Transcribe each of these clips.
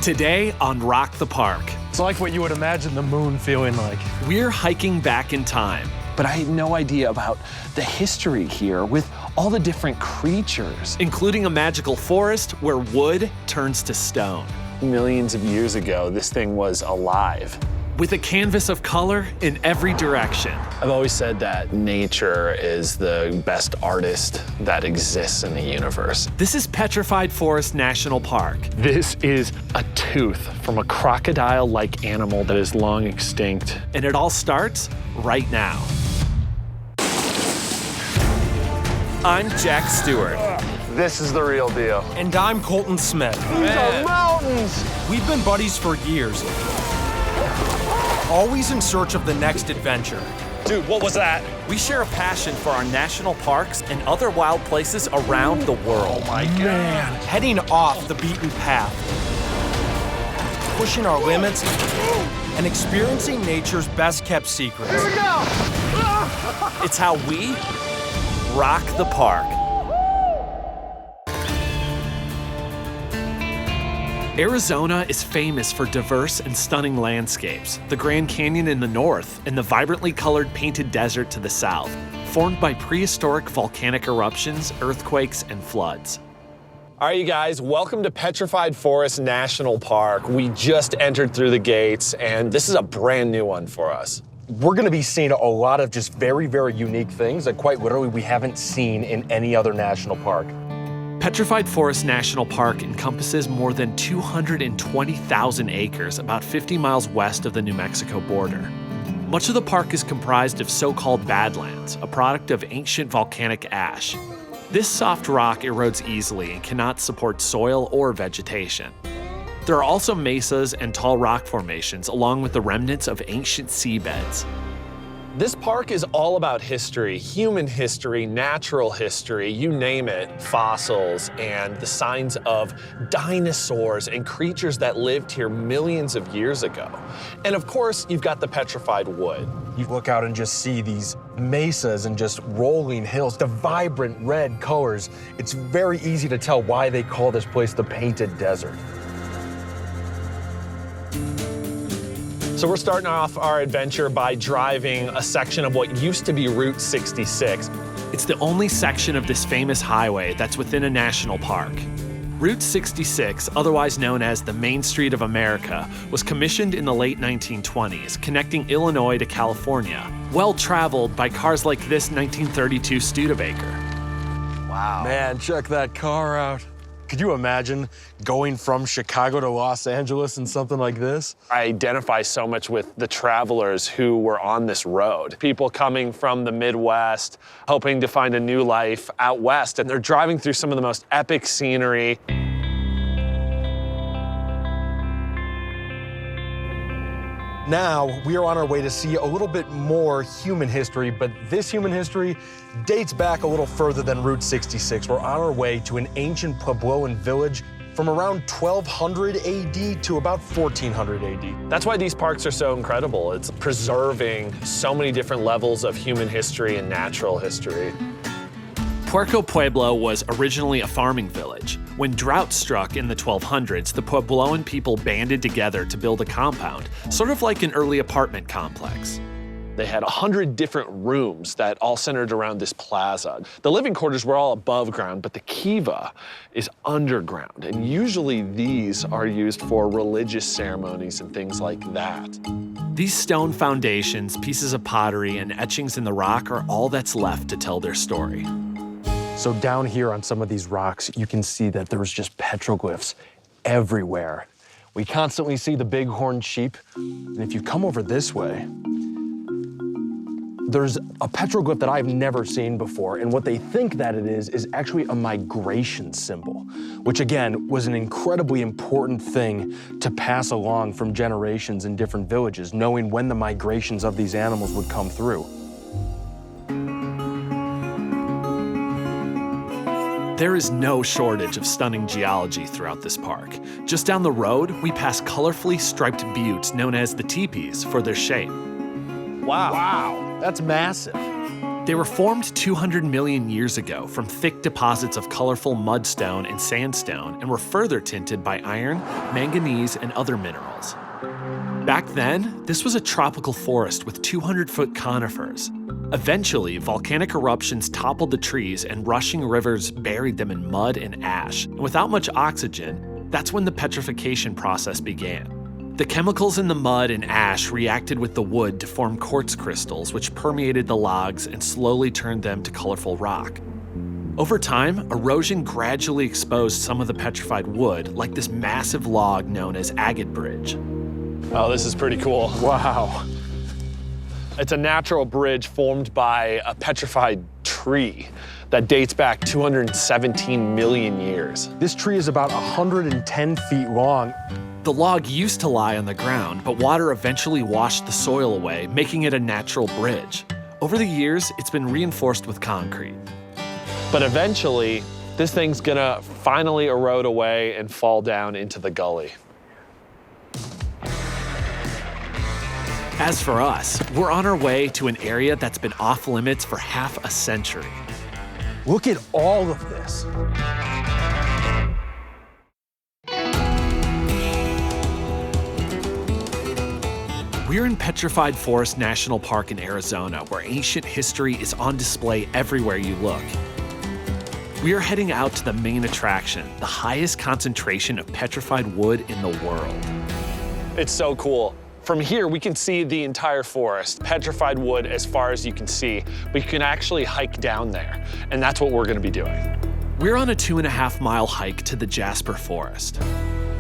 Today on Rock the Park, It's like what you would imagine the moon feeling like. we're hiking back in time. But I had no idea about the history here with all the different creatures. Including a magical forest where wood turns to stone. Millions of years ago, this thing was alive. With a canvas of color in every direction. I've always said that nature is the best artist that exists in the universe. This is Petrified Forest National Park. This is a tooth from a crocodile-like animal that is long extinct. And it all starts right now. I'm Jack Stewart. This is the real deal. And I'm Colton Smith. These are mountains! We've been buddies for years, always in search of the next adventure. Dude, what was that? We share a passion for our national parks and other wild places around the world. Oh my God. Heading off the beaten path, pushing our limits, and experiencing nature's best kept secrets. Here we go! It's how we rock the park. Arizona is famous for diverse and stunning landscapes. The Grand Canyon in the north and the vibrantly colored painted desert to the south, formed by prehistoric volcanic eruptions, earthquakes, and floods. All right, you guys, welcome to Petrified Forest National Park. We just entered through the gates, and this is a brand new one for us. We're gonna be seeing a lot of just very, very unique things that quite literally we haven't seen in any other national park. Petrified Forest National Park encompasses more than 220,000 acres, about 50 miles west of the New Mexico border. Much of the park is comprised of so-called Badlands, a product of ancient volcanic ash. This soft rock erodes easily and cannot support soil or vegetation. There are also mesas and tall rock formations, along with the remnants of ancient seabeds. This park is all about history, human history, natural history, you name it, fossils, and the signs of dinosaurs and creatures that lived here millions of years ago. And of course, you've got the petrified wood. You look out and just see these mesas and just rolling hills, the vibrant red colors. It's very easy to tell why they call this place the Painted Desert. So we're starting off our adventure by driving a section of what used to be Route 66. It's the only section of this famous highway that's within a national park. Route 66, otherwise known as the Main Street of America, was commissioned in the late 1920s, connecting Illinois to California, well traveled by cars like this 1932 Studebaker. Wow. Man, check that car out. Could you imagine going from Chicago to Los Angeles in something like this? I identify so much with the travelers who were on this road. People coming from the Midwest, hoping to find a new life out west, and they're driving through some of the most epic scenery. Now, we are on our way to see a little bit more human history, but this human history dates back a little further than Route 66. We're on our way to an ancient Puebloan village from around 1200 AD to about 1400 AD. That's why these parks are so incredible. It's preserving so many different levels of human history and natural history. Puerto Pueblo was originally a farming village. When drought struck in the 1200s, the Puebloan people banded together to build a compound, sort of like an early apartment complex. They had 100 different rooms that all centered around this plaza. The living quarters were all above ground, but the kiva is underground. And usually these are used for religious ceremonies and things like that. These stone foundations, pieces of pottery, and etchings in the rock are all that's left to tell their story. So down here on some of these rocks, you can see that there's just petroglyphs everywhere. We constantly see the bighorn sheep, and if you come over this way, there's a petroglyph that I've never seen before, and what they think that it is actually a migration symbol, which again, was an incredibly important thing to pass along from generations in different villages, knowing when the migrations of these animals would come through. There is no shortage of stunning geology throughout this park. Just down the road, we pass colorfully striped buttes known as the teepees for their shape. Wow, that's massive. They were formed 200 million years ago from thick deposits of colorful mudstone and sandstone and were further tinted by iron, manganese, and other minerals. Back then, this was a tropical forest with 200-foot conifers. Eventually, volcanic eruptions toppled the trees and rushing rivers buried them in mud and ash. And without much oxygen, that's when the petrification process began. The chemicals in the mud and ash reacted with the wood to form quartz crystals, which permeated the logs and slowly turned them to colorful rock. Over time, erosion gradually exposed some of the petrified wood, like this massive log known as agate bridge. Oh, this is pretty cool. Wow. It's a natural bridge formed by a petrified tree that dates back 217 million years. This tree is about 110 feet long. The log used to lie on the ground, but water eventually washed the soil away, making it a natural bridge. Over the years, it's been reinforced with concrete. But eventually, this thing's gonna finally erode away and fall down into the gully. As for us, we're on our way to an area that's been off limits for half a century. Look at all of this. We're in Petrified Forest National Park in Arizona, where ancient history is on display everywhere you look. We are heading out to the main attraction, the highest concentration of petrified wood in the world. It's so cool. From here, we can see the entire forest, petrified wood as far as you can see, but you can actually hike down there, and that's what we're gonna be doing. We're on a 2.5-mile hike to the Jasper Forest.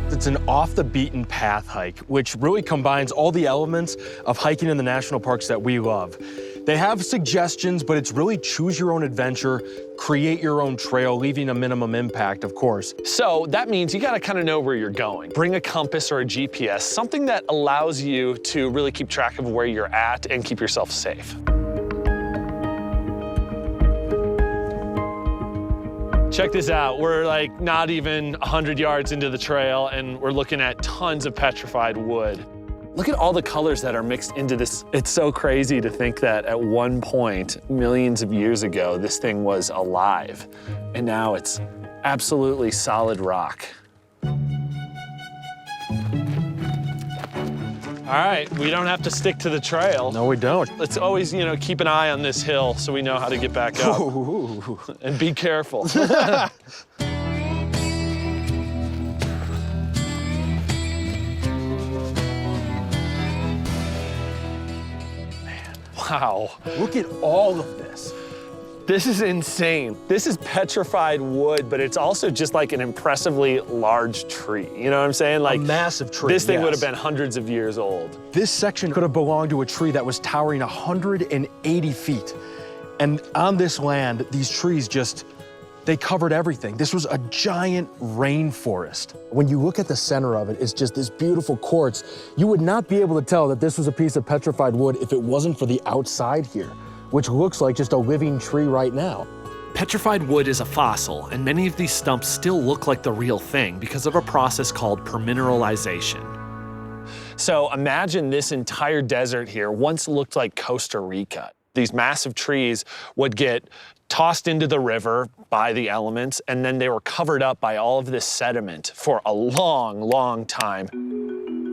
It's an off-the-beaten-path hike, which really combines all the elements of hiking in the national parks that we love. They have suggestions, but it's really choose your own adventure, create your own trail, leaving a minimum impact, of course. So that means you gotta kind of know where you're going. Bring a compass or a GPS, something that allows you to really keep track of where you're at and keep yourself safe. Check this out. We're like not even 100 yards into the trail and we're looking at tons of petrified wood. Look at all the colors that are mixed into this. It's so crazy to think that at one point, millions of years ago, this thing was alive. And now it's absolutely solid rock. All right, we don't have to stick to the trail. No, we don't. Let's always, keep an eye on this hill so we know how to get back up. Ooh. And be careful. Wow. Look at all of this. This is insane. This is petrified wood, but it's also just like an impressively large tree. You know what I'm saying? Like a massive tree. This thing yes. would have been hundreds of years old. This section could have belonged to a tree that was towering 180 feet. And on this land, these trees they covered everything. This was a giant rainforest. When you look at the center of it, it's just this beautiful quartz. You would not be able to tell that this was a piece of petrified wood if it wasn't for the outside here, which looks like just a living tree right now. Petrified wood is a fossil, and many of these stumps still look like the real thing because of a process called permineralization. So imagine this entire desert here once looked like Costa Rica. These massive trees would get tossed into the river by the elements, and then they were covered up by all of this sediment for a long, long time.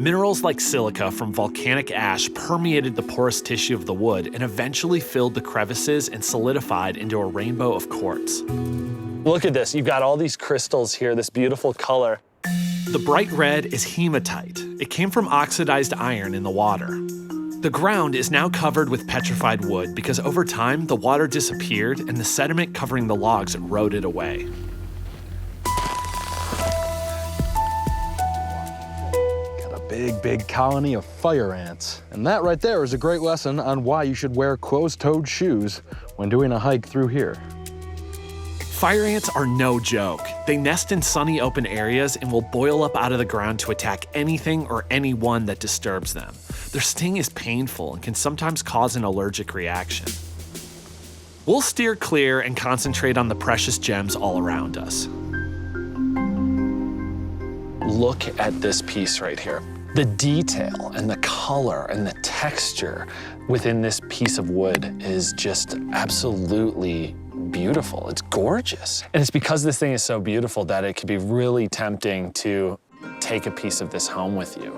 Minerals like silica from volcanic ash permeated the porous tissue of the wood and eventually filled the crevices and solidified into a rainbow of quartz. Look at this. You've got all these crystals here, this beautiful color. The bright red is hematite. It came from oxidized iron in the water. The ground is now covered with petrified wood because over time, the water disappeared and the sediment covering the logs eroded away. Big colony of fire ants. And that right there is a great lesson on why you should wear closed-toed shoes when doing a hike through here. Fire ants are no joke. They nest in sunny open areas and will boil up out of the ground to attack anything or anyone that disturbs them. Their sting is painful and can sometimes cause an allergic reaction. We'll steer clear and concentrate on the precious gems all around us. Look at this piece right here. The detail and the color and the texture within this piece of wood is just absolutely beautiful. It's gorgeous. And it's because this thing is so beautiful that it could be really tempting to take a piece of this home with you.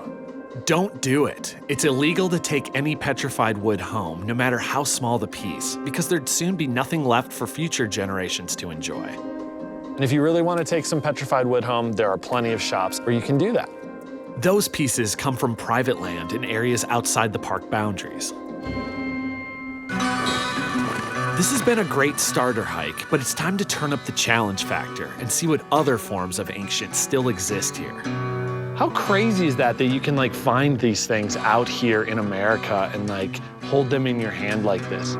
Don't do it. It's illegal to take any petrified wood home, no matter how small the piece, because there'd soon be nothing left for future generations to enjoy. And if you really want to take some petrified wood home, there are plenty of shops where you can do that. Those pieces come from private land in areas outside the park boundaries. This has been a great starter hike, but it's time to turn up the challenge factor and see what other forms of ancient still exist here. How crazy is that you can like find these things out here in America and like hold them in your hand like this?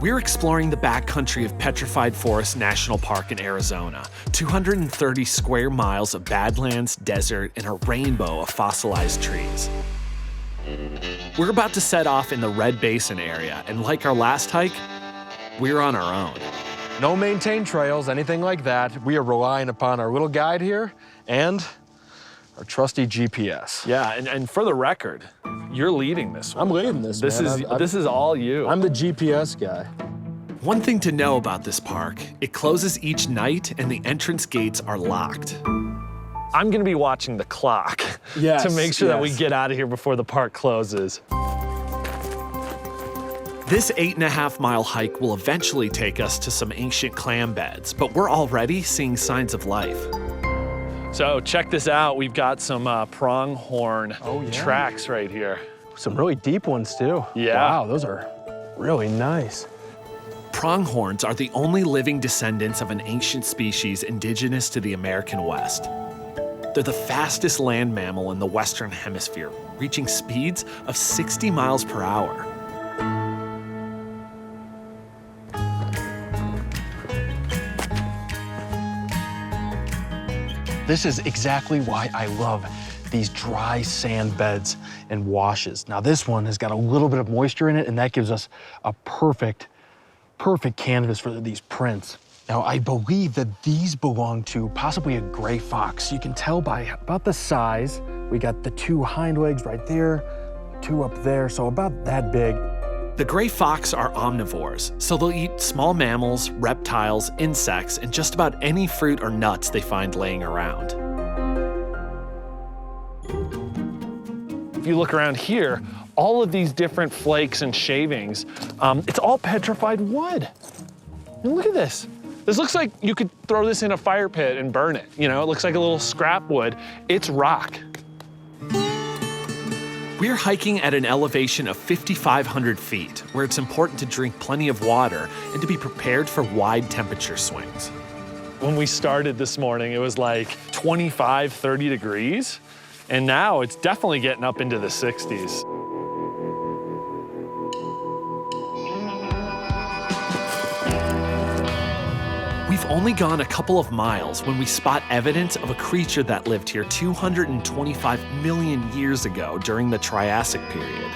We're exploring the backcountry of Petrified Forest National Park in Arizona, 230 square miles of Badlands, desert, and a rainbow of fossilized trees. We're about to set off in the Red Basin area, and like our last hike, we're on our own. No maintained trails, anything like that. We are relying upon our little guide here and our trusty GPS. Yeah, and for the record, you're leading this one. I'm leading this, This is all you. I'm the GPS guy. One thing to know about this park, it closes each night and the entrance gates are locked. I'm gonna be watching the clock Yes, to make sure that we yes. get out of here before the park closes. This 8.5-mile hike will eventually take us to some ancient clam beds, but we're already seeing signs of life. So check this out. We've got some pronghorn yeah. tracks right here. Some really deep ones too. Yeah. Wow, those are really nice. Pronghorns are the only living descendants of an ancient species indigenous to the American West. They're the fastest land mammal in the Western Hemisphere, reaching speeds of 60 miles per hour. This is exactly why I love these dry sand beds and washes. Now this one has got a little bit of moisture in it, and that gives us a perfect canvas for these prints. Now I believe that these belong to possibly a gray fox. You can tell by about the size. We got the two hind legs right there, two up there, so about that big. The gray fox are omnivores, so they'll eat small mammals, reptiles, insects, and just about any fruit or nuts they find laying around. If you look around here, all of these different flakes and shavings, it's all petrified wood. And look at this. This looks like you could throw this in a fire pit and burn it. You know, it looks like a little scrap wood. It's rock. We're hiking at an elevation of 5,500 feet, where it's important to drink plenty of water and to be prepared for wide temperature swings. When we started this morning, it was like 25, 30 degrees. And now it's definitely getting up into the 60s. We've only gone a couple of miles when we spot evidence of a creature that lived here 225 million years ago during the Triassic period.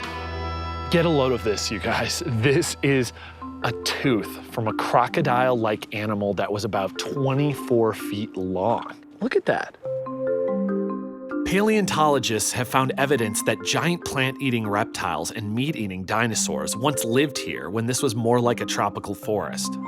Get a load of this, you guys. This is a tooth from a crocodile-like animal that was about 24 feet long. Look at that. Paleontologists have found evidence that giant plant-eating reptiles and meat-eating dinosaurs once lived here when this was more like a tropical forest.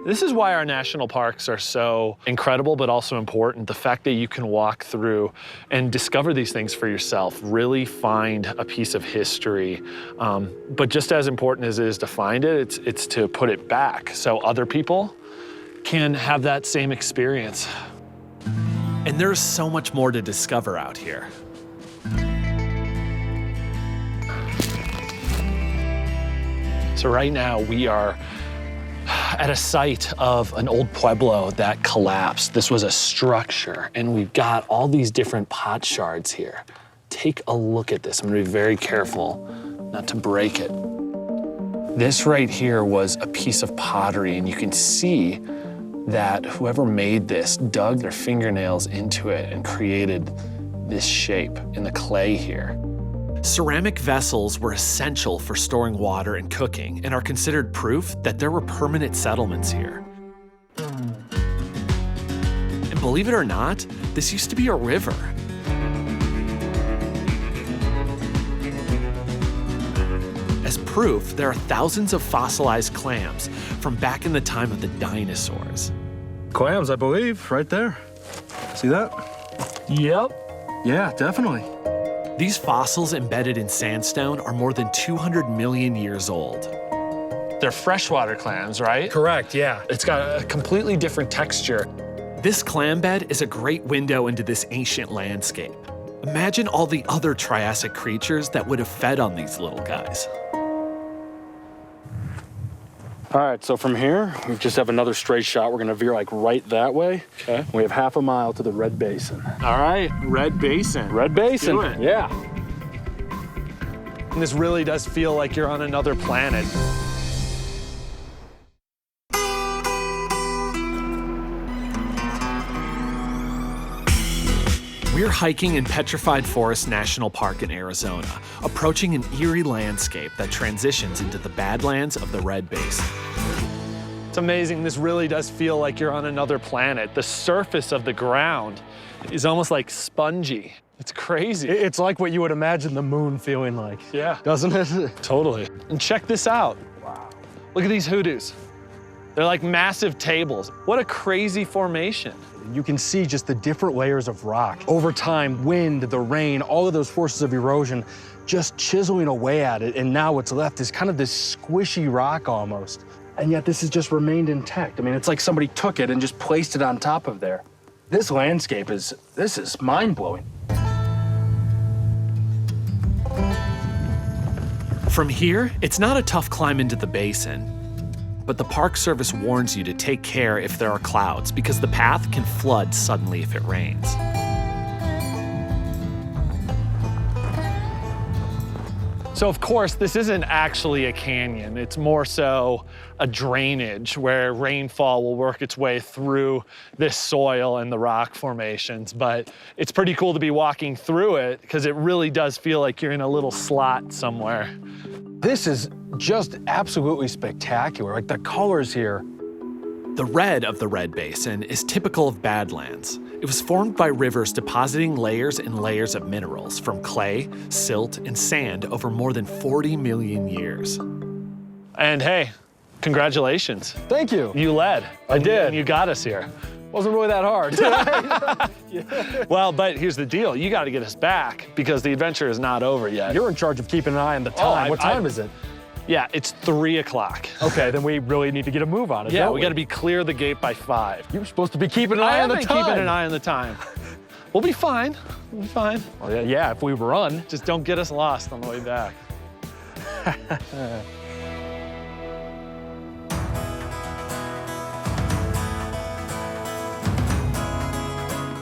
This is why our national parks are so incredible, but also important. The fact that you can walk through and discover these things for yourself, really find a piece of history. But just as important as it is to find it, it's to put it back so other people can have that same experience. And there's so much more to discover out here. So right now we are at a site of an old pueblo that collapsed. This was a structure, and we've got all these different pot shards here. Take a look at this. I'm gonna be very careful not to break it. This right here was a piece of pottery, and you can see that whoever made this dug their fingernails into it and created this shape in the clay here. Ceramic vessels were essential for storing water and cooking and are considered proof that there were permanent settlements here. believe it or not, this used to be a river. As proof, there are thousands of fossilized clams from back in the time of the dinosaurs. Clams, I believe, right there. See that? Yep. Yeah, definitely. These fossils embedded in sandstone are more than 200 million years old. They're freshwater clams, right? Correct, yeah. It's got a completely different texture. This clam bed is a great window into this ancient landscape. Imagine all the other Triassic creatures that would have fed on these little guys. All right, so from here, we just have another straight shot. We're gonna veer like right that way. Okay. We have half a mile to the Red Basin. All right, Red Basin. Red Basin, do it. yeah. And this really does feel like you're on another planet. We're hiking in Petrified Forest National Park in Arizona, approaching an eerie landscape that transitions into the Badlands of the Red Basin. It's amazing. This really does feel like you're on another planet. The surface of the ground is almost like spongy. It's crazy. It's like what you would imagine the moon feeling like. Yeah. Doesn't it? Totally. And check this out. Wow. Look at these hoodoos. They're like massive tables. What a crazy formation. You can see just the different layers of rock. Over time, wind, the rain, all of those forces of erosion just chiseling away at it, and now what's left is kind of this squishy rock almost. And yet this has just remained intact. I mean, it's like somebody took it and just placed it on top of there. This landscape is mind-blowing. From here, it's not a tough climb into the basin, but the Park Service warns you to take care if there are clouds because the path can flood suddenly if it rains. So of course, this isn't actually a canyon. It's more so a drainage where rainfall will work its way through this soil and the rock formations. But it's pretty cool to be walking through it because it really does feel like you're in a little slot somewhere. This is just absolutely spectacular. Like the colors here. The red of the Red Basin is typical of Badlands. It was formed by rivers depositing layers and layers of minerals from clay, silt, and sand over more than 40 million years. And hey, congratulations. Thank you. You led. I did. And you got us here. Wasn't really that hard. Well, but here's the deal. You got to get us back because the adventure is not over yet. You're in charge of keeping an eye on the time. What time is it? Yeah, it's 3 o'clock. Okay, then we really need to get a move on it. Yeah, we got to be clear of the gate by 5. You were supposed to be keeping an eye on the time. Keeping an eye on the time. We'll be fine. We'll be fine. Well, yeah, if we run. Just don't get us lost on the way back.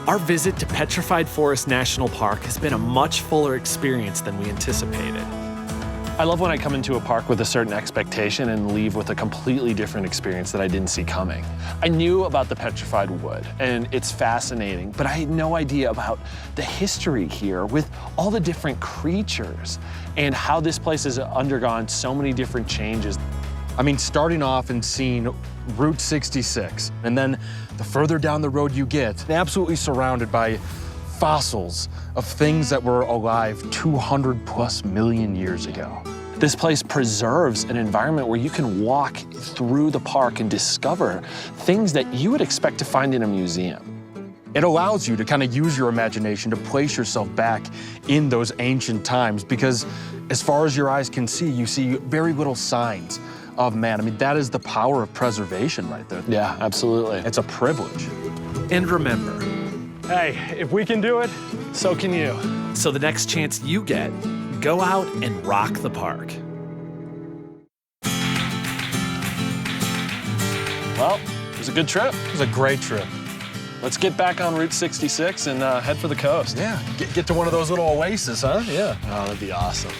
Our visit to Petrified Forest National Park has been a much fuller experience than we anticipated. I love when I come into a park with a certain expectation and leave with a completely different experience that I didn't see coming. I knew about the petrified wood, and it's fascinating, but I had no idea about the history here with all the different creatures and how this place has undergone so many different changes. I mean, starting off and seeing Route 66, and then the further down the road you get, absolutely surrounded by fossils of things that were alive 200+ million years ago. This place preserves an environment where you can walk through the park and discover things that you would expect to find in a museum. It allows you to kind of use your imagination to place yourself back in those ancient times because as far as your eyes can see, you see very little signs of man. I mean, that is the power of preservation right there. Yeah, absolutely. It's a privilege. And remember, Hey, if we can do it, So can you. so the next chance you get, go out and rock the park. Well, it was a good trip. It was a great trip. Let's get back on Route 66 and head for the coast. Yeah, get to one of those little oases, huh? Yeah. Oh, that'd be awesome.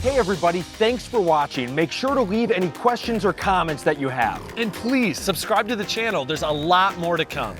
Hey everybody, thanks for watching. Make sure to leave any questions or comments that you have. And please subscribe to the channel. There's a lot more to come.